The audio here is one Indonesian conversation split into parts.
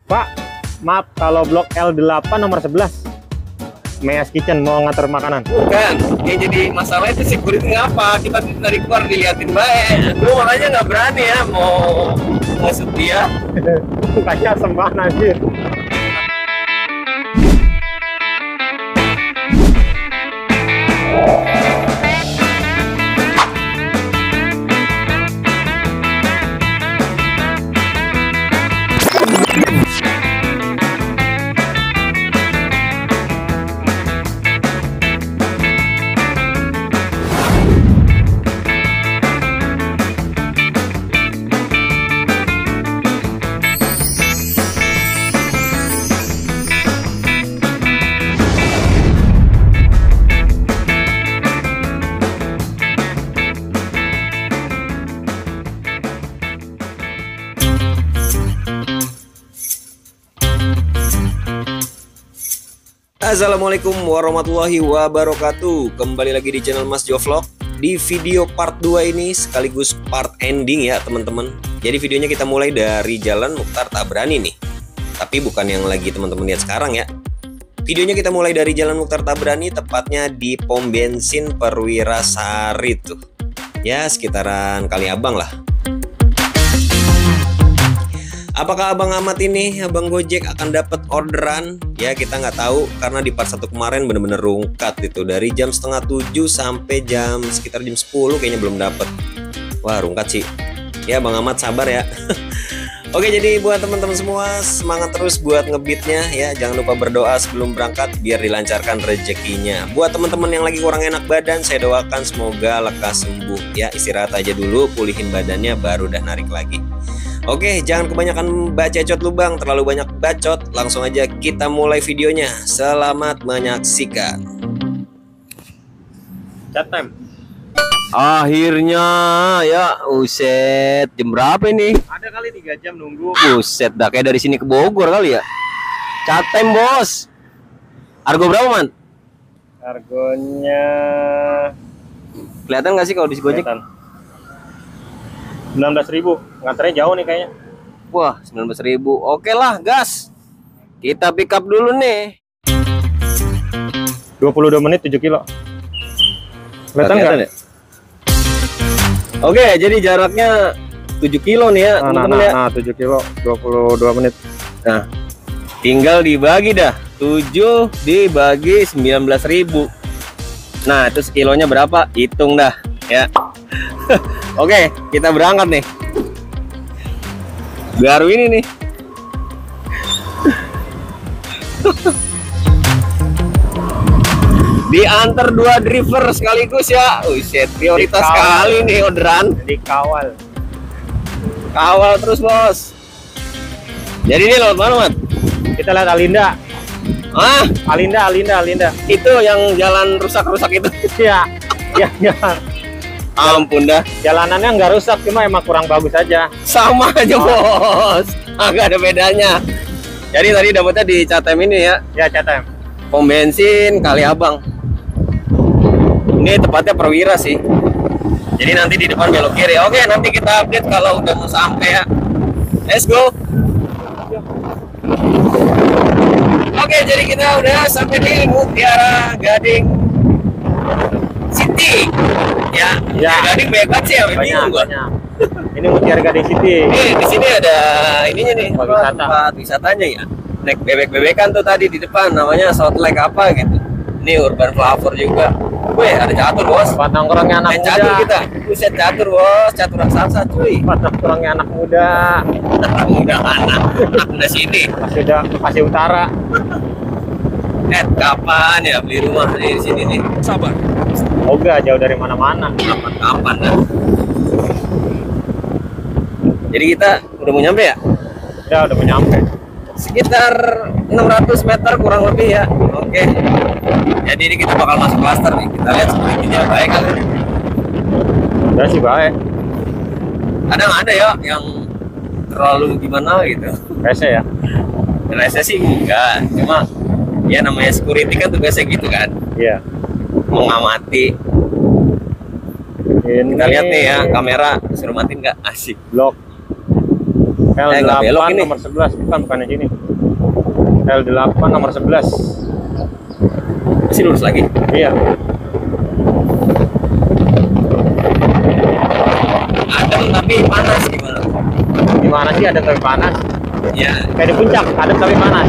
Pak, maaf kalau blok L8 nomor 11 Meas Kitchen mau ngantar makanan. Bukan, yang jadi masalah itu security ngapa? Kita dari keluar diliatin baik. Lu orangnya nggak berani ya mau masuk dia. Kayaknya sembah anjir. Assalamualaikum warahmatullahi wabarakatuh. Kembali lagi di channel Mas Jo Vlog. Di video part 2 ini sekaligus part ending ya teman-teman. Jadi videonya kita mulai dari Jalan Mukhtar Tabrani nih. Tapi bukan yang lagi teman-teman lihat sekarang ya. Videonya kita mulai dari Jalan Mukhtar Tabrani, tepatnya di pom bensin Perwira Sari tuh. Ya sekitaran Kali Abang lah. Apakah Abang Ahmad ini, Abang Gojek akan dapat orderan? Ya kita nggak tahu karena di part 1 kemarin bener-bener rungkat itu. Dari jam setengah 7 sampai sekitar jam 10 kayaknya belum dapat. Wah rungkat sih. Ya Bang Ahmad sabar ya. Oke, jadi buat teman-teman semua semangat terus buat ngebitnya ya. Jangan lupa berdoa sebelum berangkat biar dilancarkan rezekinya. Buat teman-teman yang lagi kurang enak badan, saya doakan semoga lekas sembuh ya. Istirahat aja dulu, pulihin badannya baru dah narik lagi. Oke, jangan kebanyakan bacot lu Bang, terlalu banyak bacot. Langsung aja kita mulai videonya. Selamat menyaksikan. Chat time. Akhirnya ya, uset. Jam berapa ini? Ada kali 3 jam nunggu. Uset, dah kayak dari sini ke Bogor kali ya. Chat time bos. Harga berapa man? Harganya Kelihatan nggak sih kalau di Gojek? 19.000. Nganternya jauh nih kayaknya. Wah 19.000. Oke lah gas. Kita pick up dulu nih. 22 menit 7 kilo. Kelihatan nggak? Ya? Oke, jadi jaraknya 7 kilo nih ya teman-teman ya. Nah 7 kilo 22 menit. Nah tinggal dibagi dah. 7 dibagi 19.000. Nah itu sekilonya berapa? Hitung dah ya. Oke, kita berangkat nih. Baru ini nih. Diantar 2 driver sekaligus ya. Uset, prioritas sekali nih orderan. Dikawal. Kawal terus bos. Jadi ini lewat mana Mat? Kita lihat Alinda. Ah, Alinda. itu yang jalan rusak-rusak itu. Iya. Ya. Ampun dah. Jalanannya nggak rusak, cuma emang kurang bagus aja. Sama aja bos. Agak ada bedanya. Jadi tadi dapetnya di Catem ini ya. Ya, Catem. Pom bensin Kali Abang. Ini tepatnya Perwira sih. Jadi nanti di depan belok kiri. Oke, nanti kita update kalau udah mau sampai ya. Let's go. Oke, jadi kita udah sampai di Mutiara Gading City. Ya. Gading bebas sih ya, bingung gua. Ini Mutiara Gading City. Di sini ada ininya nih, Wisata. tempat wisatanya ya. Naik bebek-bebekan tuh tadi di depan, namanya South Lake apa gitu. Ini Urban Flower juga. Weh, ada catur bos. Tempat nongkrongnya anak Main muda. catur kita. Buset catur bos, catur raksasa cuy. Tempat nongkrongnya anak muda. Udah anak sini. Pasir Utara. Kapan ya beli rumah di sini nih? Sabar. Oga jauh dari mana-mana. Kapan dah? Jadi kita udah mau nyampe ya? Ya udah mau nyampe. Sekitar 600 meter kurang lebih ya. Oke. Jadi ini kita bakal masuk klaster nih. Kita lihat security-nya baik kan? Udah sih baik. Ada nggak ada ya yang terlalu gimana gitu? Rese ya. Rese sih enggak. Cuma ya namanya security kan tugasnya gitu kan. Iya. Mengamati. Ini Kita lihat nih ya kamera, suruh matiin nggak? Asik. blok nggak belok L8 ini. nomor 11, bukan di sini. L8 nomor 11. Masih lurus lagi. Iya. Adem tapi panas gimana? Gimana sih ada tapi panas? Ya, Kayak di puncak, ada tapi panas.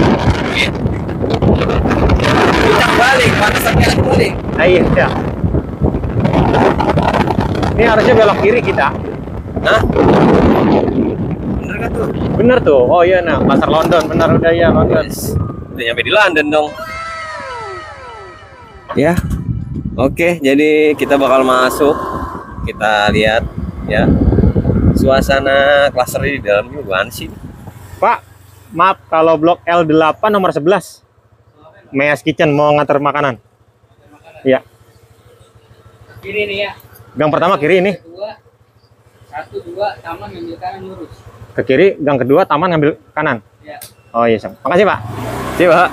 puncak balik, panas tapi adem balik. Nah, iya. Ini harusnya belok kiri kita. Hah? Bener gak tuh? Bener tuh. Oh iya, nah, pasar London. Bener udah ya London. Udah nyampe di London dong. Ya. Oke, jadi kita bakal masuk. Kita lihat ya. Suasana klaster di dalam juga sih. Pak, maaf kalau blok L8 nomor 11. Meas Kitchen mau nganter makanan. Iya. Kiri nih ya. Gang pertama kiri ini. Kedua, 1, 2, taman ngambil kanan lurus. Ke kiri, gang kedua taman ngambil kanan. Ya. Oh iya, Sam. Makasih, Pak. Coba.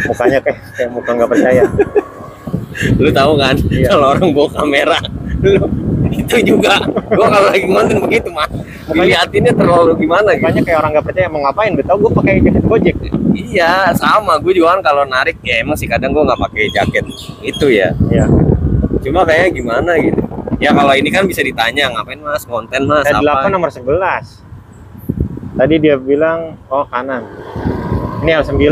Mukanya kayak muka nggak percaya. Lu tahu kan Iya. kalau orang bawa kamera, lu itu juga. Gua kalau lagi ngonten begitu mah. Dilihatinnya terlalu gimana gitu. Mukanya kayak orang nggak percaya mau ngapain. Udah tahu gue pakai jaket Gojek. Iya, sama. Gue juga kan kalau narik ya emang sih kadang gue nggak pakai jaket itu ya. Iya. Cuma kayak gimana gitu. Ya kalau ini kan bisa ditanya ngapain mas, konten mas, L8 apa? nomor 11. Tadi dia bilang oh kanan. Ini L9.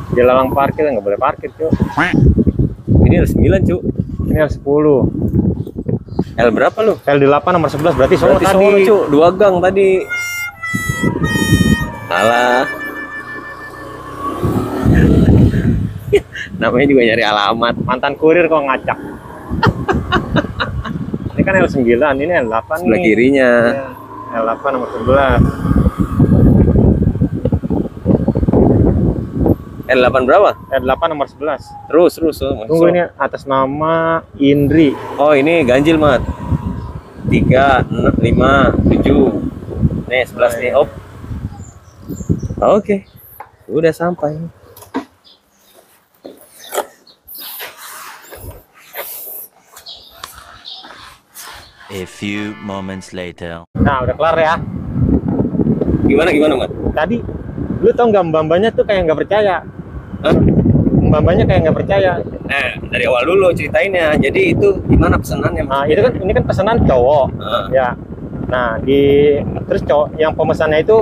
Di lalang parkir nggak boleh parkir, cuy. Ini L9 cu. Ini L10. L berapa lu? L8 nomor 11 berarti Solo Berarti tadi. Solo cu, 2 gang tadi. Alah. Namanya juga nyari alamat. Mantan kurir kok ngacak. Ini kan L9, ini L8 Sebelah nih. kirinya. Iya, L8 nomor 11. L8 berapa? L8 nomor 11. Terus Tunggu ini atas nama Indri. Oh ini ganjil mat. 3, 6, 5, 7. Nih 11 nih. Op. Oke. Udah sampai. A few moments later. Nah, udah kelar ya. Gimana mat? Tadi lu tau nggak mbak-mbaknya tuh kayak nggak percaya. Hah? Mbak-mbaknya kayak nggak percaya. Nah dari awal dulu ceritainnya. Jadi itu gimana pesanannya? Nah, itu kan ini kan pesanan cowok. Ah. Ya. Nah, terus cowok yang pemesannya itu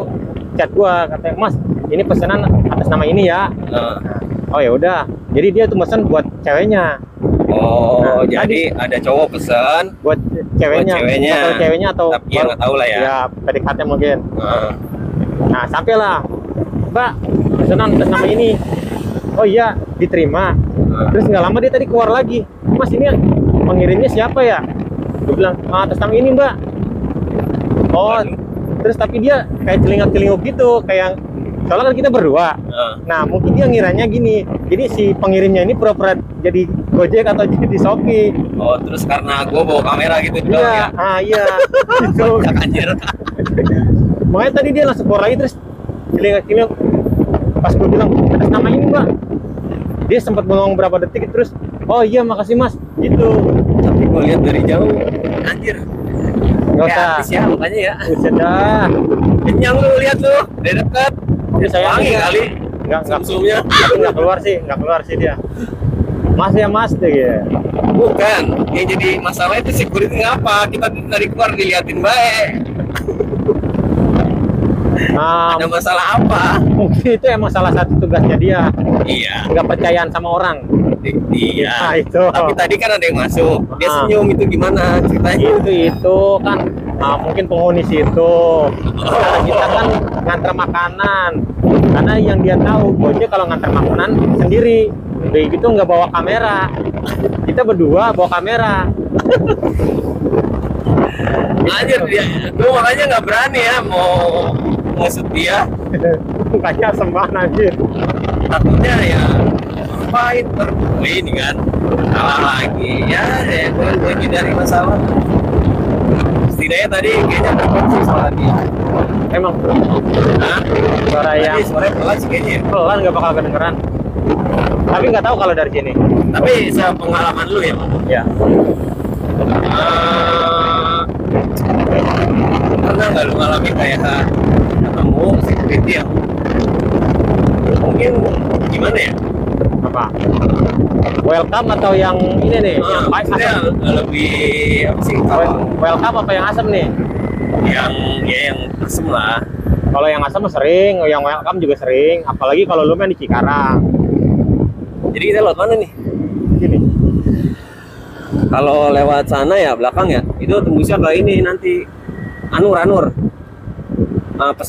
chat gua katanya, "Mas, ini pesanan atas nama ini ya." Ah. Oh ya udah. Jadi dia tuh pesan buat ceweknya. Oh Nah, jadi ada cowok pesan. Buat ceweknya. Buat ceweknya. Atau ceweknya atau Tapi ya nggak tahu lah ya. Ya, PDKT mungkin. Ah. Nah, sampailah. Mbak, pesanan atas nama ini. Oh iya, diterima. Ah. Terus nggak lama dia tadi keluar lagi. Mas, ini pengirimnya siapa ya? Gue bilang, atas nama ini mbak. Oh, Waduh. terus tapi dia kayak celingak-celinguk gitu, kayak soalnya kan kita berdua. Ah. Nah, mungkin dia ngiranya gini. Jadi si pengirimnya ini pura-pura jadi Gojek atau jadi Shopee. Oh terus karena gue bawa kamera gitu doang ya. Iya. Gitu. Cak anjir. Makanya tadi dia langsung keluar lagi terus celingak-celinguk. Pas gue bilang atas nama ini mbak, dia sempat bengong berapa detik terus, oh iya makasih mas, gitu. Tapi gue lihat dari jauh, anjir. Nggak Kayak usah. artis ya mukanya ya. Buset dah. Kenyang lu lihat lu dari dekat. Ini saya Wangi kali. nggak Sumsumnya. tapi nggak keluar sih dia. Mas ya mas deh ya. Bukan. Yang jadi masalah itu security ngapa? Kita dari keluar diliatin baik. Nah, Ada masalah apa? mungkin itu emang salah satu tugasnya dia, Iya. nggak percayaan sama orang. Iya. Nah, itu. Tapi tadi kan ada yang masuk. Dia Ah. senyum itu gimana ceritanya? Itu kan mungkin penghuni situ. Karena kita kan nganter makanan. Karena yang dia tahu Gojek kalau nganter makanan sendiri. Kayak gitu nggak bawa kamera. Kita berdua bawa kamera. Anjir dia. Gue makanya nggak berani ya mau ngusut dia. Mukanya sembah anjir. Takutnya ya ngapain ini kan salah lagi ya gue hindari masalah. Setidaknya tadi kayaknya terkunci soal dia. Emang Hah? suara yang Tadi suaranya pelan sih kayaknya ya. pelan nggak bakal kedengeran. Tapi nggak tahu kalau dari sini. Tapi sepengalaman lu ya, Bang? Ya. Pernah nggak lu ngalamin kayak ketemu security yang mungkin gimana ya? Apa? Welcome atau yang ini nih? Yang Maksudnya lebih apa sih? welcome apa yang asem nih? Yang asem lah. Kalau yang asem mah sering, yang welcome juga sering. Apalagi kalau lu main di Cikarang. Jadi kita lewat mana nih? Sini. Kalau lewat sana ya belakang ya, itu tembusnya ke ini nanti Anur.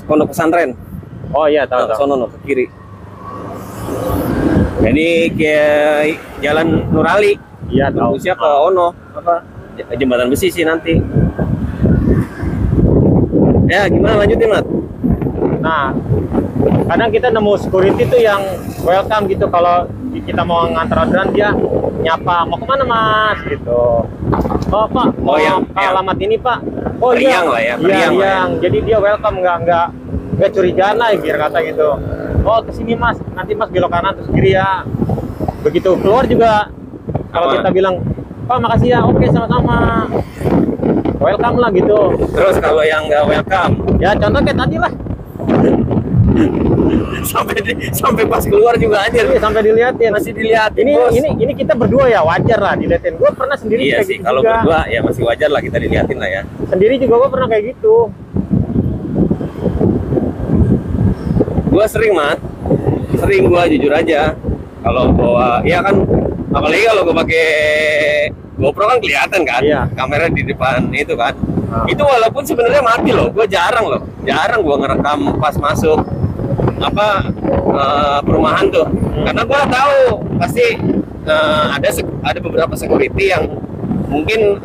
Pondok pesantren. Oh iya, tahu. Sono no, ke kiri. Jadi kayak jalan Nurali. Iya, tahu. Tembusnya ke Ono apa? Jembatan besi sih nanti. Ya gimana lanjutin, Mat? Nah, kadang kita nemu security tuh yang welcome gitu. Kalau kita mau ngantar orderan, dia nyapa, mau kemana mas gitu. Oh pak, mau ke alamat ini pak. Oh iya, Riang lah ya, iya, Riang lah ya. Jadi dia welcome, nggak curigaan lah biar kata gitu. Oh kesini mas, nanti mas belok kanan terus kiri ya. Begitu keluar juga, kalau Apa? kita bilang, pak makasih ya, oke sama-sama. Welcome lah gitu. Terus kalau yang nggak welcome, Ya contoh kayak tadi lah. sampai pas keluar juga anjir. Iya, sampai diliatin. Masih dilihatin, bos. Ini kita berdua ya, wajar lah diliatin. Gue pernah sendiri Iya kayak sih, gitu kalau juga. berdua ya masih wajar lah kita dilihatin lah ya. Sendiri juga gue pernah kayak gitu. Gua sering, Mat. Sering gua jujur aja. Kalau bawa, ya kan, apalagi kalau gua pakai GoPro kan kelihatan kan, Iya. kamera di depan itu kan. Ah. Itu walaupun sebenarnya mati loh, gua jarang gua ngerekam pas masuk perumahan tuh, karena gua tahu pasti ada beberapa security yang mungkin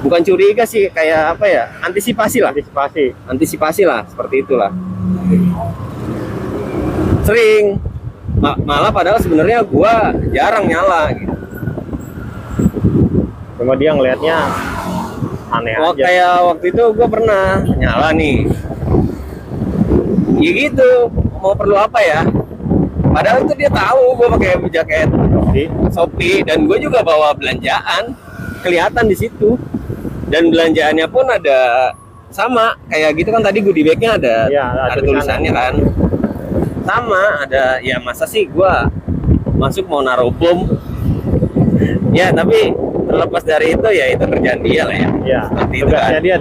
bukan curiga sih, kayak apa ya, antisipasi lah seperti itulah. Sering malah padahal sebenarnya gua jarang nyala gitu. Cuma dia ngelihatnya aneh aja. Kayak waktu itu gua pernah nyala nih, ya gitu, mau perlu apa ya, padahal itu dia tahu gua pakai jaket Shopee dan gue juga bawa belanjaan, kelihatan di situ. Dan belanjaannya pun ada sama kayak gitu kan, tadi goodie bag-nya ada, Iya, ada tulisannya kan, sama ada. Ya masa sih gua masuk mau naruh bom ya, tapi terlepas dari itu ya itu kerjaan dia lah ya. Iya, Seperti itu tugasnya kan. dia.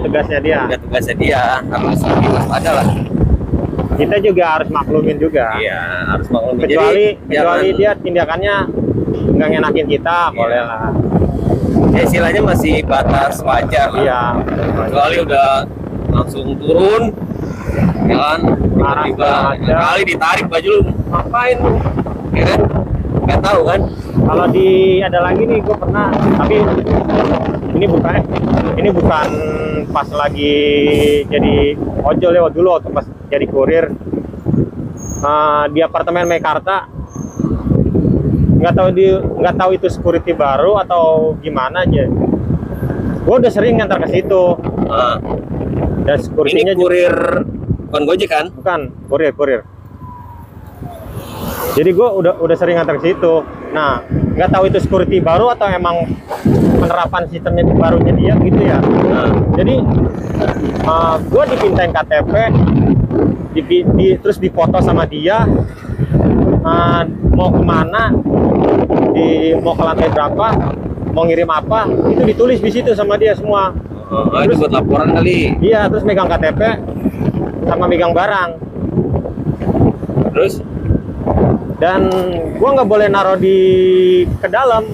Tugasnya dia harus lebih waspada lah. Kita juga harus maklumin juga. Iya, harus maklumin. Kecuali jangan- dia tindakannya nggak ngenakin kita, boleh lah. ya istilahnya masih batas wajar lah. Iya. Kecuali udah langsung turun, ya kan? Marah Tiba-tiba segala macam. kali ditarik baju lu, ngapain lu? Ya kan? Nggak tahu kan? Kalau ada lagi nih, gue pernah, tapi ini bukan pas lagi jadi ojol ya, dulu waktu pas jadi kurir di apartemen Meikarta. Nggak tahu itu security baru atau gimana aja. Gue udah sering ngantar ke situ. Nah, Dan ini security-nya kurir bukan Gojek kan? bukan kurir. Jadi gue udah sering ngantar ke situ. Nah, nggak tahu itu security baru atau emang penerapan sistemnya barunya dia gitu ya. Nah, Jadi gue dipintain KTP, terus difoto sama dia, mau kemana, mau ke lantai berapa, mau ngirim apa, itu ditulis di situ sama dia semua. itu buat laporan kali. Iya, terus megang KTP sama megang barang. Terus Dan gue nggak boleh naruh ke dalam,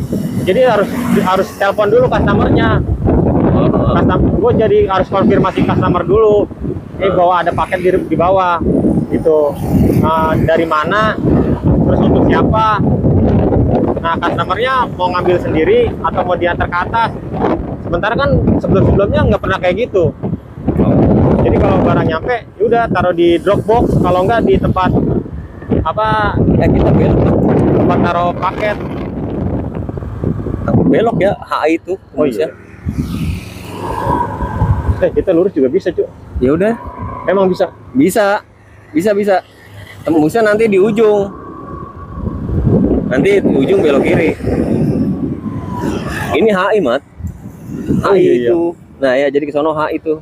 jadi harus telepon dulu customernya. Gue jadi harus konfirmasi customer dulu, bahwa ada paket di bawah gitu. Dari mana, terus untuk siapa. Nah, customernya mau ngambil sendiri atau mau diantar ke atas. Sementara kan sebelumnya nggak pernah kayak gitu. Jadi kalau barang nyampe, udah taruh di Dropbox, kalau nggak di tempat kita tempat taruh paket. belok ya, HI itu. Oh iya. Kita lurus juga bisa, Cuk. Ya udah, Emang bisa. bisa. Tembusnya nanti di ujung. nanti di ujung belok kiri. Ini HI, Mat. Oh, HI iya. itu. Nah ya, jadi ke sono HI itu.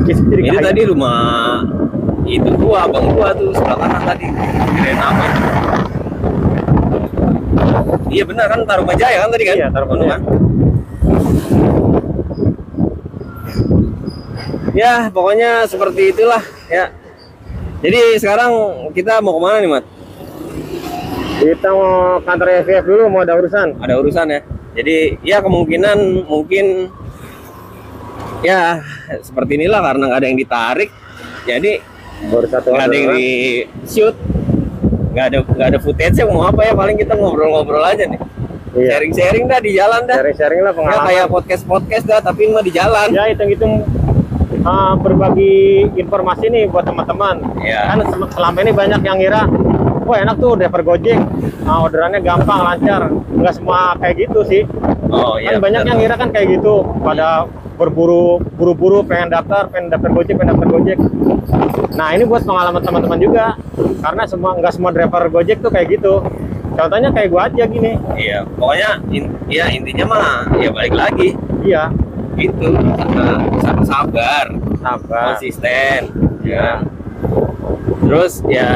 Jadi Ini kayak- tadi rumah itu gua, abang gua tuh sebelah kanan tadi. Kirain apa? Iya benar kan, Tarumajaya kan tadi kan? Iya, Tarumajaya. Kan? Ya, pokoknya seperti itulah ya. Jadi sekarang kita mau kemana nih, Mat? Kita mau kantor FF dulu, mau ada urusan. Ada urusan ya. Jadi ya kemungkinan mungkin ya seperti inilah karena nggak ada yang ditarik. Jadi Baru satu nggak ada yang orderan. di shoot, nggak ada footage, mau apa ya, paling kita ngobrol-ngobrol aja nih. Iya. Sharing-sharing dah di jalan dah. Sharing-sharing lah Ya, pengalaman. kayak podcast dah, tapi mah di jalan. Ya hitung-hitung berbagi informasi nih buat teman-teman. Iya. Kan selama ini banyak yang ngira, wah enak tuh driver Gojek, orderannya gampang, lancar. Nggak semua kayak gitu sih. Oh iya. Kan banyak yang ngira kan kayak gitu, pada buru-buru pengen daftar Gojek, pengen daftar Gojek. Nah ini buat pengalaman teman-teman juga, karena nggak semua driver Gojek tuh kayak gitu. Contohnya kayak gua aja gini. Iya, pokoknya ya intinya mah ya balik lagi Iya, gitu. Sabar, konsisten, ya. Terus ya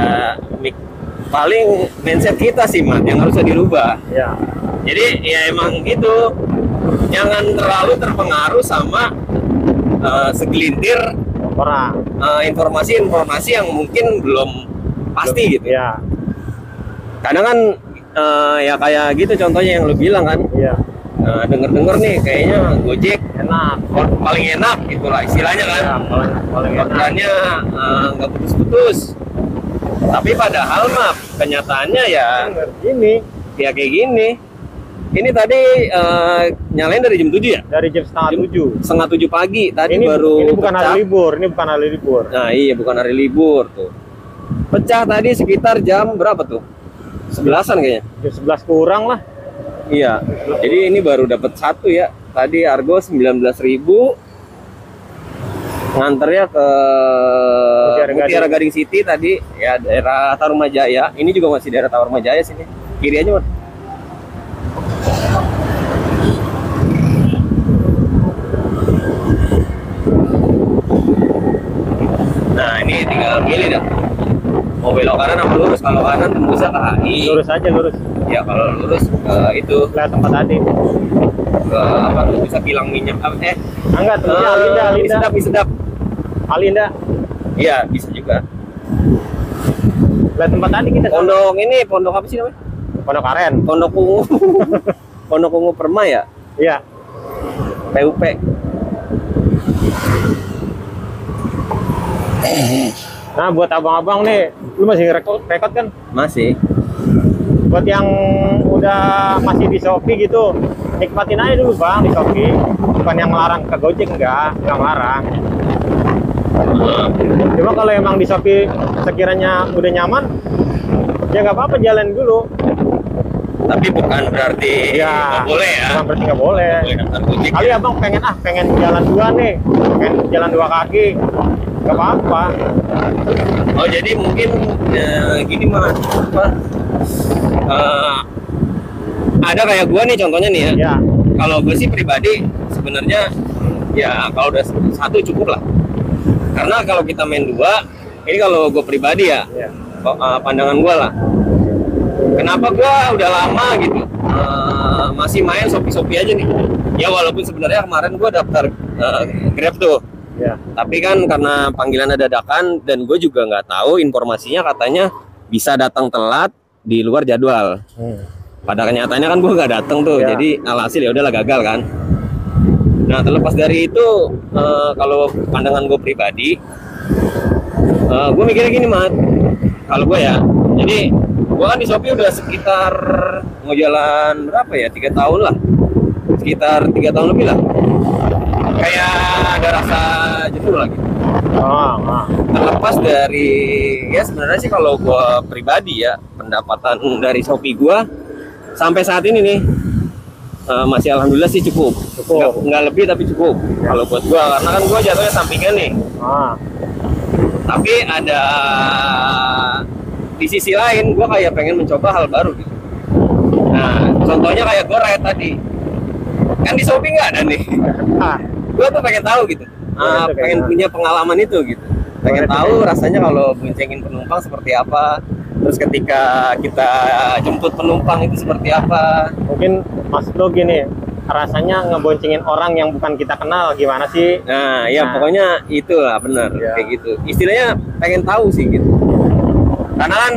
paling mindset kita sih, Mat, yang harusnya dirubah. iya. Jadi ya emang gitu, jangan terlalu terpengaruh sama segelintir Orang. informasi-informasi yang mungkin belum pasti gitu. Iya, Kadang kan ya kayak gitu contohnya yang lu bilang kan, iya. denger-denger nih kayaknya Gojek Enak. paling enak gitulah istilahnya kan. Ya, paling enak. Orderannya nggak putus-putus. Tapi padahal mah kenyataannya ya Ini ya kayak gini. Ini tadi nyalain dari jam 7 ya? dari jam setengah 7. 6:30 pagi. Tadi Ini baru ini bukan pecah. hari libur, ini bukan hari libur. Nah iya, bukan hari libur tuh. Pecah tadi sekitar jam berapa tuh? 11-an kayaknya. Jam 11 kurang lah. Iya. Jadi ini baru dapat satu ya. Tadi Argo 19.000. Nganternya ke Mutiara Gading City tadi ya, daerah Tarumajaya. Ini juga masih daerah Tarumajaya sini. Kiri aja, Mas. Nah, ini tinggal pilih dah. Mau belok kanan apa lurus? Kalau kanan tembusnya ke HI. Lurus aja, lurus. Ya kalau lurus ke itu Lihat tempat tadi. ke apa tuh, bisa kilang minyak Enggak, tembusnya Alinda, mie Alinda. sedap, mie sedap. Alinda. Iya, bisa juga. Lihat tempat tadi kita. Pondok ini, pondok apa sih namanya? Pondok Aren. Pondok Ungu. Pondok Ungu Perma ya? Iya. PUP. Nah, buat abang-abang nih, lu masih rekod kan? Masih. Buat yang udah masih di Shopee gitu, nikmatin aja dulu bang di Shopee. Bukan yang melarang ke Gojek, enggak melarang. Cuma kalau emang di Shopee sekiranya udah nyaman, ya nggak apa-apa, jalan dulu. Tapi bukan berarti nggak boleh ya. Bukan berarti nggak boleh. Nggak boleh daftar Gojek. Kali abang pengen jalan dua nih, pengen jalan dua kaki, nggak apa-apa. Oh jadi mungkin gini Mas, apa? Ada kayak gua nih contohnya nih ya. Ya, Kalau gue sih pribadi sebenarnya ya kalau udah satu cukup lah. Karena kalau kita main dua, ini kalau gue pribadi ya, ya. pandangan gue lah. Kenapa gue udah lama gitu masih main Shopee aja nih? Ya walaupun sebenarnya kemarin gue daftar Grab tuh. Ya. Tapi kan karena panggilan dadakan dan gue juga nggak tahu informasinya, katanya bisa datang telat di luar jadwal. Pada kenyataannya kan gue nggak datang tuh, Ya. jadi alhasil ya udahlah gagal kan. Nah terlepas dari itu, kalau pandangan gue pribadi, gue mikirnya gini Mat, kalau gue ya, jadi gue kan di Shopee udah sekitar mau jalan berapa ya, 3 tahun lah, sekitar 3 tahun lebih lah. Kayak ada rasa jenuh lagi. Terlepas dari ya sebenarnya sih kalau gue pribadi ya, pendapatan dari Shopee gue sampai saat ini nih masih alhamdulillah sih cukup. Nggak lebih tapi cukup kalau buat gue, karena kan gue jatuhnya sampingan nih. Tapi ada di sisi lain gue kayak pengen mencoba hal baru gitu. Nah, contohnya kayak Goride tadi, kan di Shopee nggak ada nih. Ah, Gue tuh pengen tahu gitu, Goride pengen kayak punya pengalaman itu gitu. Pengen Goride tahu kayak- rasanya kalau boncengin penumpang seperti apa. Terus ketika kita jemput penumpang itu seperti apa. mungkin maksud lo gini, rasanya ngeboncengin orang yang bukan kita kenal gimana sih? Nah, ya Nah. pokoknya itulah benar Ya. kayak gitu. Istilahnya pengen tahu sih gitu. Karena kan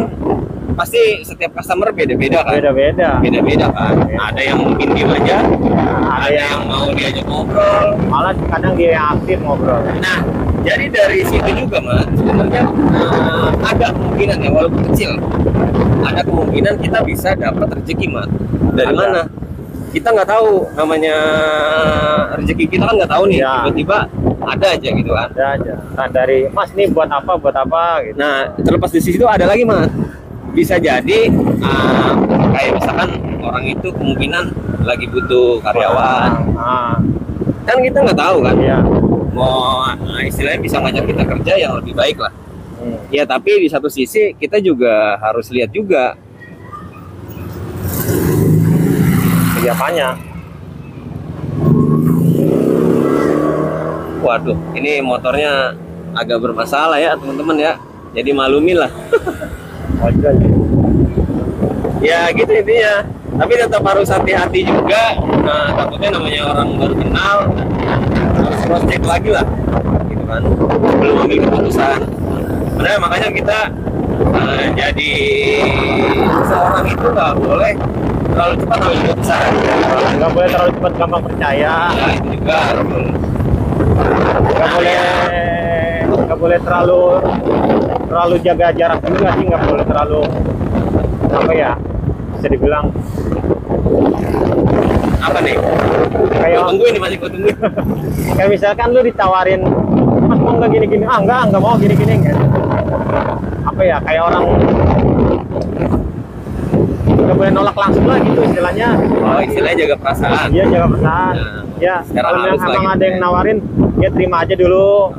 pasti setiap customer beda-beda kan. Beda-beda. Beda-beda kan. Iya. Ada yang mungkin diem aja, Nah, ada yang mau diajak ngobrol. malah kadang dia yang aktif ngobrol. Nah, jadi dari situ juga mas, sebenarnya ada kemungkinan ya walaupun kecil, ada kemungkinan kita bisa dapat rezeki mas. Dari Ada. mana? Kita nggak tahu namanya rezeki kita kan nggak tahu nih. Ya. Tiba-tiba ada aja gitu kan. Ada aja. Nah, dari Mas ini buat apa gitu. Nah, terlepas dari situ ada lagi mas. Bisa jadi kayak misalkan orang itu kemungkinan lagi butuh karyawan. Ah, Kan kita nggak tahu kan. iya. Mau istilahnya bisa ngajak kita kerja yang lebih baik lah. Hmm. Ya tapi di satu sisi kita juga harus lihat juga. Apanya? Waduh, ini motornya agak bermasalah ya teman-teman ya. Jadi maklumin lah. Ojol. Ya gitu intinya. Tapi tetap harus hati-hati juga. Nah, takutnya namanya orang baru kenal, harus cross check lagi lah, gitu kan. Belum ambil keputusan. Sebenarnya makanya kita jadi seorang itu nggak boleh terlalu cepat ambil keputusan. Nggak boleh terlalu cepat gampang percaya. Ya itu juga. Betul. Nggak boleh terlalu jaga jarak juga sih, nggak boleh terlalu apa ya, bisa dibilang Apa nih? kayak Gua tungguin nih, masih gua tungguin. kayak misalkan lu ditawarin, Mas mau nggak gini-gini, nggak mau gini-gini gitu. Apa ya, kayak orang nggak boleh nolak langsung lah gitu istilahnya. Oh, istilahnya jaga perasaan. Iya, jaga perasaan. Nah, Ya, secara kalau halus lah memang gitu. ada yang nawarin, ya terima aja dulu.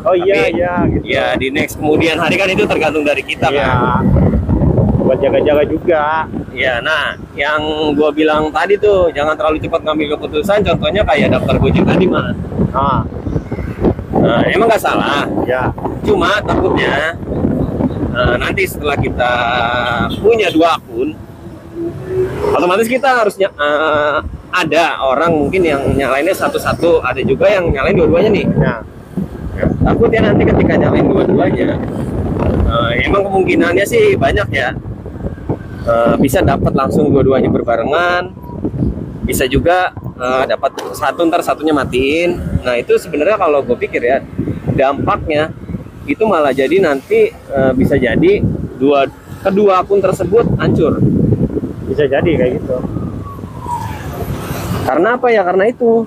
Oh iya, Tapi, iya gitu. Ya di next kemudian hari kan itu tergantung dari kita Iya. kan. Buat jaga-jaga juga. Ya, nah yang gua bilang tadi tuh jangan terlalu cepat ngambil keputusan. Contohnya kayak daftar Gojek tadi mas. Ah, Nah, emang nggak salah. ya. Cuma takutnya nanti setelah kita punya 2 akun, otomatis kita harusnya ada orang mungkin yang nyalainnya satu-satu, ada juga yang nyalain dua-duanya nih. Ya. Takutnya nanti ketika nyalain dua-duanya, emang kemungkinannya sih banyak ya. Bisa dapat langsung dua-duanya berbarengan, bisa juga dapat satu ntar satunya matiin. Nah itu sebenarnya kalau gue pikir ya dampaknya itu malah jadi nanti bisa jadi kedua akun tersebut hancur. Bisa jadi kayak gitu. Karena apa ya? Karena itu.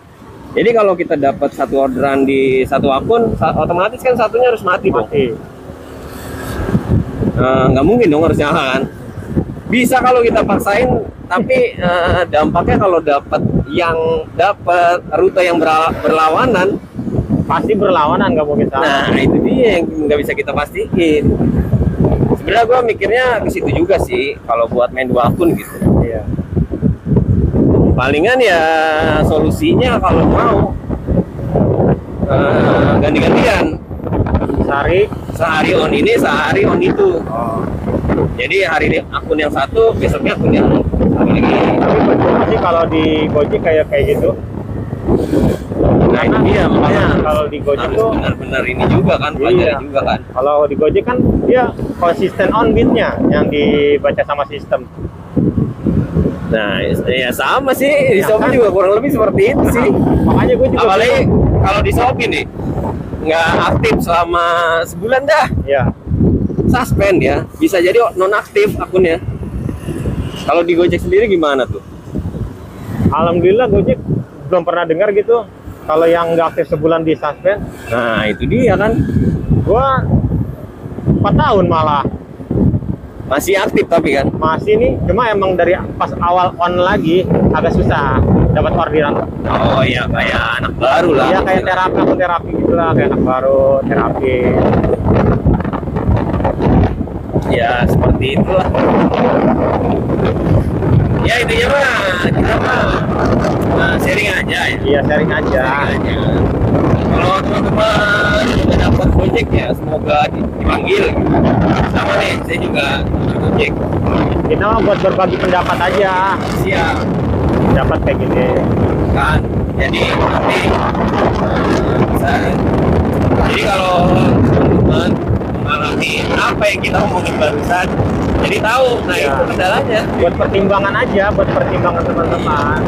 Jadi kalau kita dapat satu orderan di satu akun, otomatis kan satunya harus mati dong. Mati. Nggak mungkin dong harus nyala kan. Bisa kalau kita paksain, tapi dampaknya kalau dapat rute yang berlawanan, Pasti berlawanan, nggak mungkin salah. nah itu dia yang nggak bisa kita pastiin. Sebenarnya gue mikirnya ke situ juga sih, kalau buat main 2 akun gitu. Iya. Palingan ya solusinya kalau mau ganti-gantian. Sehari on ini, sehari on itu. Oh. Jadi hari ini akun yang satu, besoknya akun yang satu lagi. Tapi percuma sih kalau di Gojek kayak gitu. Nah itu dia makanya Kalau di Gojek harus tuh, benar-benar ini juga kan, pelajari Iya. juga kan. kalau di Gojek kan dia konsisten on beat-nya yang dibaca sama sistem. Nah ya sama sih di Ya Shopee kan? juga kurang lebih seperti itu sih. Makanya gue juga Apalagi bingung. kalau di Shopee nih nggak aktif selama sebulan dah, Ya, suspend ya, bisa jadi non aktif akunnya. Kalau di Gojek sendiri gimana tuh? alhamdulillah Gojek belum pernah dengar gitu. Kalau yang nggak aktif sebulan di suspend, Nah itu dia kan, gua 4 tahun malah masih aktif tapi kan. masih nih. Cuma emang dari pas awal on lagi agak susah dapat orderan. Oh iya kayak anak baru lah. Iya kayak terapi gitu lah, kayak anak baru terapi. Ya seperti itulah. Ya intinya mah kita mah sharing aja ya. Iya, sharing aja. Kalau teman-teman juga dapat Gojek ya semoga dipanggil. Sama nih, saya juga Gojek. Kita mah buat berbagi pendapat aja. Siap Dapat kayak gini. kan. Jadi nanti bisa. Jadi kalau teman-teman mengalami apa yang kita omongin barusan, jadi tahu. Nah Ya. itu kendalanya. Buat pertimbangan aja, buat pertimbangan teman-teman.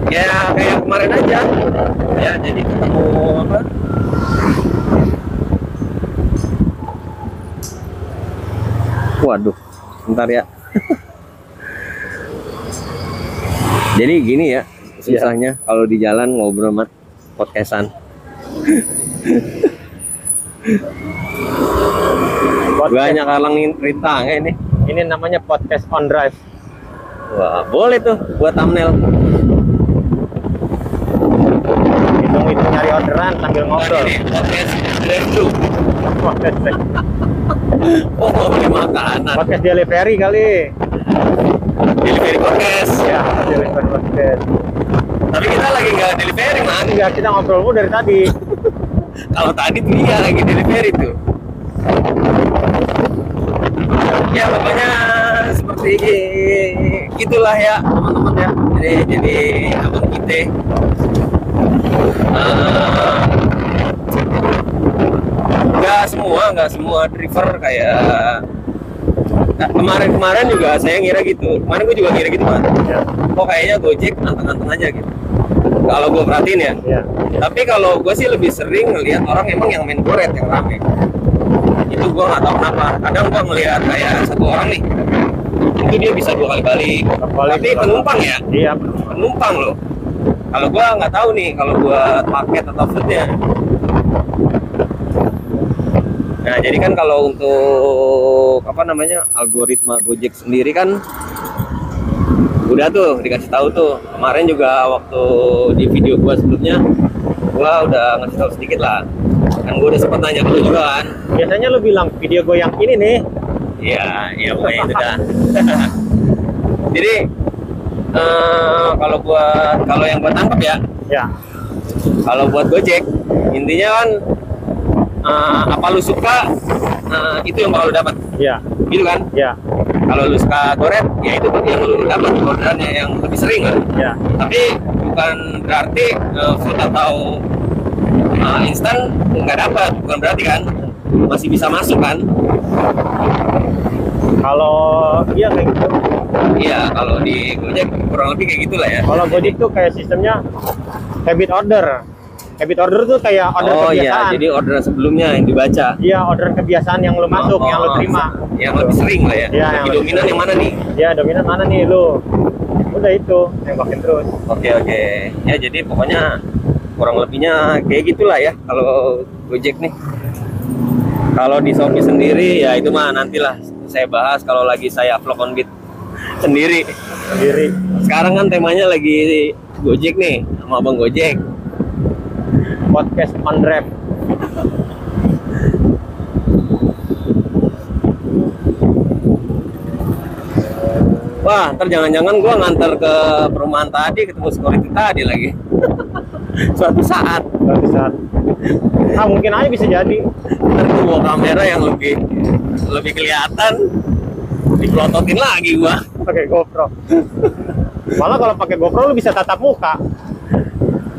Ya kayak kemarin aja. Ya jadi ketemu apa? Waduh, bentar ya. Jadi gini ya, susahnya kalau di jalan ngobrol sama podcastan. Banyak halangin cerita kayak ini. Ini namanya podcast on drive. Wah, boleh tuh buat thumbnail. Hitung-hitung nyari orderan sambil ngobrol. Ini podcast drive-thru. Podcast, Oh, mau beli makanan. podcast delivery kali. Delivery podcast. Ya, delivery podcast. Tapi kita lagi nggak delivery, man. Enggak, kita ngobrol mulu dari tadi. Kalau tadi tuh iya lagi delivery tuh. Ya pokoknya seperti gitulah ya teman-teman ya. Jadi abang kita nggak semua driver kayak kemarin juga saya ngira gitu. Kemarin gue juga ngira gitu kan. Ya. Kok kayaknya Gojek anteng-anteng aja gitu. Kalau gue perhatiin ya. Ya. Tapi kalau gue sih lebih sering ngelihat orang emang yang main goret yang rame. Itu gue nggak tahu kenapa. Kadang gue ngelihat kayak satu orang nih, itu dia bisa 2 kali balik. Tapi penumpang ya, Iya. penumpang loh. Kalau gue nggak tahu nih, kalau buat paket atau foodnya. Nah jadi kan kalau untuk apa namanya algoritma Gojek sendiri kan udah tuh dikasih tahu tuh. Kemarin juga waktu di video gua sebelumnya gua udah ngasih tahu sedikit lah. Kan gua udah sempat nanya ke lu juga kan. Biasanya lu bilang video gue yang ini nih. Iya pokoknya itu dah. Jadi kalau yang gua tangkap ya, Ya. kalau buat Gojek intinya kan apa lu suka itu yang bakal lu dapat, Ya. gitu kan? Ya. Kalau lu suka goret, ya itu yang lu dapat orderannya yang lebih sering kan. Ya. Tapi bukan berarti food atau instan nggak dapat, bukan berarti kan masih bisa masuk kan? Kalau iya kayak gitu. Iya, kalau di Gojek kurang lebih kayak gitulah ya. Kalau Gojek tuh kayak sistemnya habit order. Habit order tuh kayak order Oh iya, kebiasaan. jadi orderan sebelumnya yang dibaca. Iya, orderan kebiasaan yang lu masuk, yang lu terima. Yang lebih sering lah ya. Iya, yang Lebih lebih dominan yang mana nih? Ya, dominan mana nih lu? Udah itu, tembakin terus. Oke. Ya jadi pokoknya kurang lebihnya kayak gitulah ya kalau Gojek nih. Kalau di Shopee sendiri ya itu mah nantilah saya bahas kalau lagi saya vlog on beat sendiri. Sendiri. Sekarang kan temanya lagi Gojek nih sama Abang Gojek. Podcast on drive. Wah, ntar jangan-jangan gua nganter ke perumahan tadi ketemu security tadi lagi. Suatu saat Suatu saat. Mungkin aja bisa jadi. ntar gua bawa kamera yang lebih kelihatan, dipelototin lagi gua. Pakai GoPro. Malah kalau pakai GoPro lu bisa tatap muka.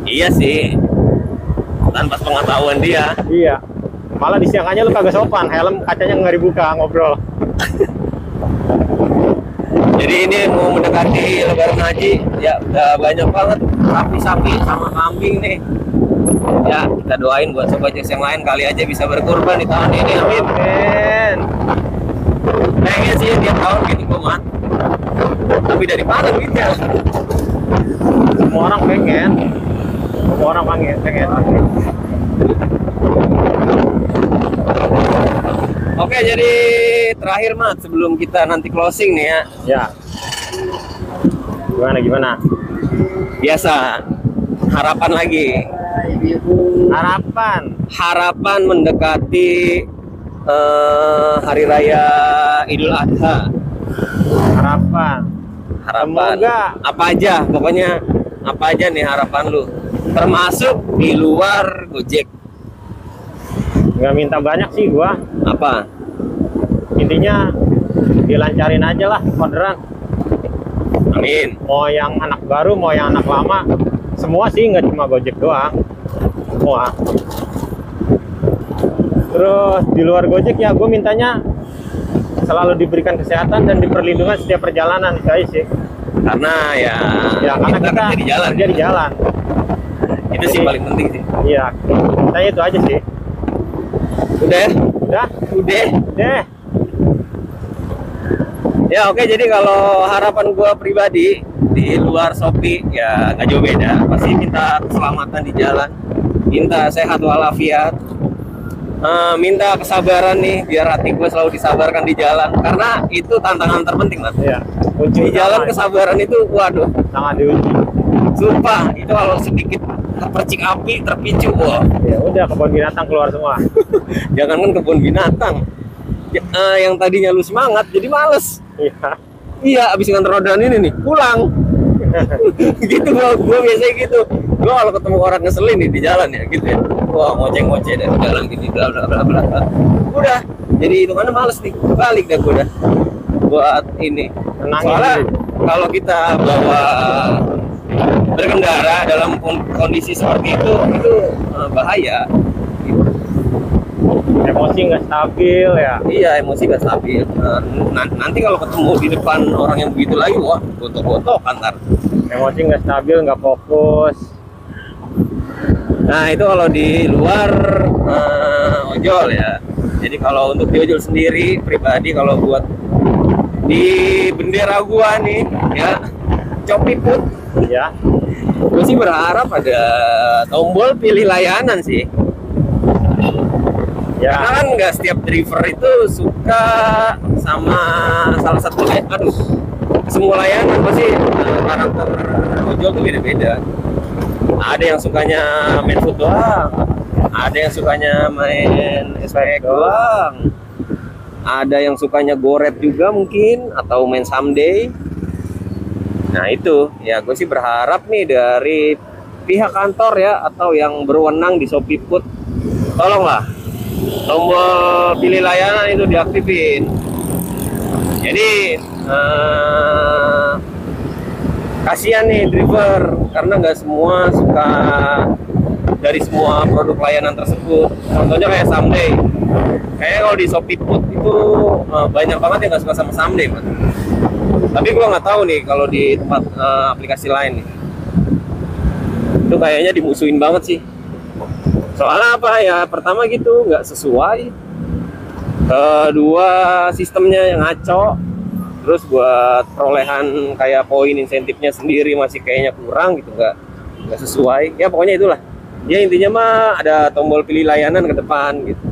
Iya sih, tanpa pengetahuan dia. Iya. Malah disiangannya lu kagak sopan, helm kacanya nggak dibuka, ngobrol. Jadi ini mau mendekati Lebaran Haji, ya udah banyak banget sapi-sapi sama kambing nih. Ya kita doain buat sobat Jeks yang lain kali aja bisa berkurban di tahun ini, amin. Men. Pengen sih tiap tahun gitu gua mah. Tapi dari mana duitnya? Semua orang pengen. Semua orang pengen. Oke, jadi terakhir Mat, sebelum kita nanti closing nih ya. Ya. Gimana? Biasa, harapan lagi Harapan mendekati hari raya Idul Adha. Harapan. Semoga. Apa aja, pokoknya apa aja nih harapan lu, termasuk di luar Gojek. Nggak minta banyak sih gua. Apa? Intinya dilancarin aja lah orderan. Amin. Mau yang anak baru, mau yang anak lama, semua sih, nggak cuma Gojek doang, semua. Terus di luar Gojek ya gue mintanya selalu diberikan kesehatan dan diperlindungan setiap perjalanan, itu aja sih. Karena ya Karena kita kerja di jalan. kerja di jalan. Itu sih paling penting sih. Iya, saya itu aja sih. Udah? Udah, deh. Ya oke, jadi kalau harapan gua pribadi di luar Shopee ya nggak jauh beda. Pasti minta keselamatan di jalan, minta sehat walafiat, minta kesabaran nih biar hati gue selalu disabarkan di jalan, karena itu tantangan terpenting mas. Iya. Kunci Di jalan kesabaran itu, waduh, sangat diuji. sumpah itu kalau sedikit percik api terpicu, wah. Ya udah, kebun binatang keluar semua. Jangankan kebun binatang, yang tadinya lu semangat jadi males. Iya. Iya, abis nganter orderan ini nih, pulang. Gitu gua biasanya gitu. Gua kalau ketemu orang ngeselin nih di jalan ya, gitu ya. Wah, ngoceh-ngoceh dari jalan gini, bla bla bla bla. Udah, jadi hitungannya males nih. Balik dah gua dah. Buat ini. Tenangin Soalnya diri. kalau kita bawa berkendara dalam kondisi seperti itu bahaya. Emosi nggak stabil ya. Iya, emosi gak stabil. Nanti kalau ketemu di depan orang yang begitu lagi, wah, gotok-gotokan ntar. Emosi nggak stabil, nggak fokus. Nah, itu kalau di luar ojol ya. Jadi kalau untuk di ojol sendiri, pribadi kalau buat di bendera gua nih, ya, Shopee Ya. gue sih berharap ada tombol pilih layanan sih. Ya. Karena kan nggak setiap driver itu suka sama salah satu aduh, semua layanan pasti karakter ojol tuh beda-beda. Ada yang sukanya main food doang, ada yang sukanya main SPX doang, ada yang sukanya goret juga mungkin, atau main someday. Nah itu, ya gue sih berharap nih dari pihak kantor ya, atau yang berwenang di Shopee Food, tolonglah tombol pilih layanan itu diaktifin. Jadi kasihan nih driver, karena nggak semua suka dari semua produk layanan tersebut. Contohnya kayak someday, kayaknya kalau di Shopee Food itu banyak banget yang nggak suka sama someday, Mas. Tapi gua nggak tahu nih kalau di tempat aplikasi lain nih, itu kayaknya dimusuhin banget sih. Soalnya apa ya, pertama gitu nggak sesuai, kedua sistemnya yang ngaco, terus buat perolehan kayak poin insentifnya sendiri masih kayaknya kurang gitu, nggak sesuai. Ya pokoknya itulah, ya intinya mah ada tombol pilih layanan ke depan gitu.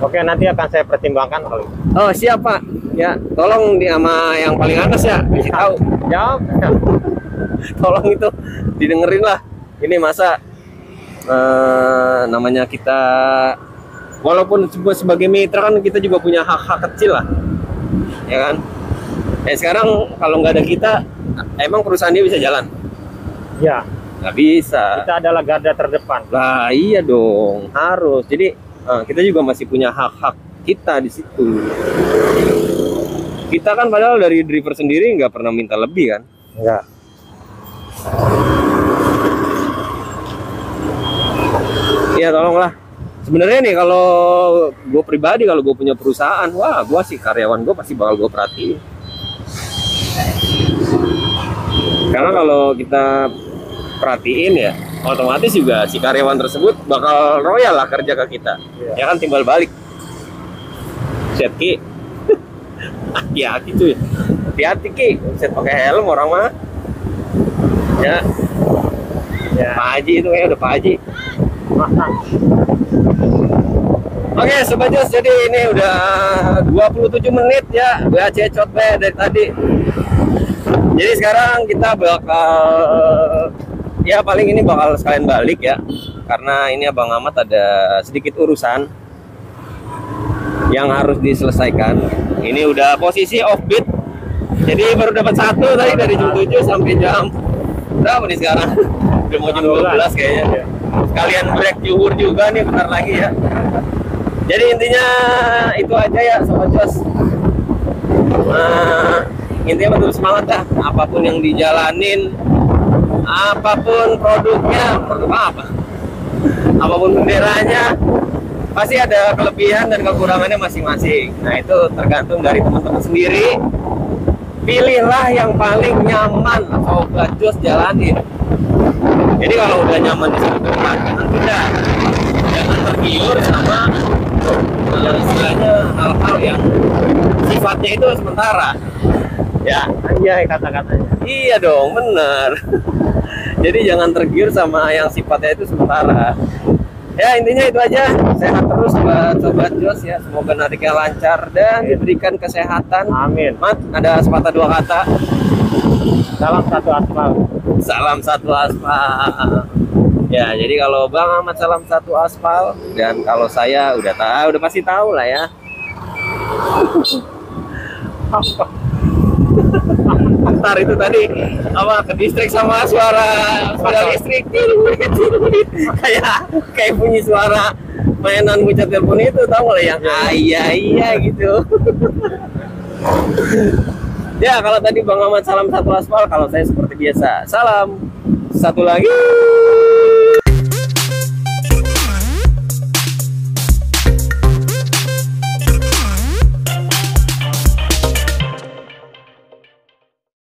Oke, nanti akan saya pertimbangkan kalau itu. Oh siapa ya, tolong sama yang paling atas ya kasih tahu. Jawab. Tolong itu didengerin lah. Ini masa namanya kita, walaupun sebagai mitra kan kita juga punya hak-hak kecil lah, ya kan. Sekarang kalau nggak ada kita, emang perusahaan dia bisa jalan? Ya, Nggak bisa. kita adalah garda terdepan. Lah iya dong, harus. Jadi kita juga masih punya hak-hak kita di situ. Kita kan padahal dari driver sendiri nggak pernah minta lebih kan? Enggak. Ya tolonglah. Sebenarnya nih kalau gue pribadi, kalau gue punya perusahaan, wah gue sih karyawan gue pasti bakal gue perhatiin. Karena kalau kita perhatiin ya, otomatis juga si karyawan tersebut bakal royal lah kerja ke kita. Ya kan, timbal balik. Set Ki. Hati-hati tuh ya. Hati-hati Ki. Set pakai helm orang mah. Ya. Ya. Pak Haji itu kayak udah Pak Haji. Oke Sobat Jos, jadi ini udah 27 menit ya, gue cecot dari tadi. Jadi sekarang kita bakal Ya paling ini bakal sekalian balik ya, karena ini Abang Ahmad ada sedikit urusan yang harus diselesaikan. Ini udah posisi offbeat, jadi baru dapat satu tadi dari jam 7 sampai jam berapa nih sekarang? Udah mau jam 12 kayaknya. Sekalian break juhur juga nih bentar lagi ya. Jadi intinya itu aja ya Sobat Jos. Intinya betul semangat dah, apapun yang dijalanin, apapun produknya, produk apa, apapun benderanya, pasti ada kelebihan dan kekurangannya masing-masing. Nah itu tergantung dari teman-teman sendiri. Pilihlah yang paling nyaman, Sobat Jos jalanin. Jadi kalau udah nyaman di satu tempat, udah jangan tergiur sama yang istilahnya hal-hal yang sifatnya itu sementara. Ya, Iya kata-katanya. iya dong, bener. Jadi jangan tergiur sama yang sifatnya itu sementara. Ya intinya itu aja. Sehat terus buat Sobat Jos ya. Semoga nariknya lancar dan diberikan kesehatan. Amin. Mat, ada sepatah dua kata. Salam satu aspal. Salam satu aspal. Ya, jadi kalau Bang Ahmad salam satu aspal, dan kalau saya udah tahu, udah pasti tahu lah ya. Ntar itu tadi apa ke distrik sama suara listrik kayak bunyi suara mainan bocah telepon itu, tahu nggak yang iya gitu. Ya kalau tadi Bang Ahmad salam satu aspal, kalau saya seperti biasa salam satu lagi.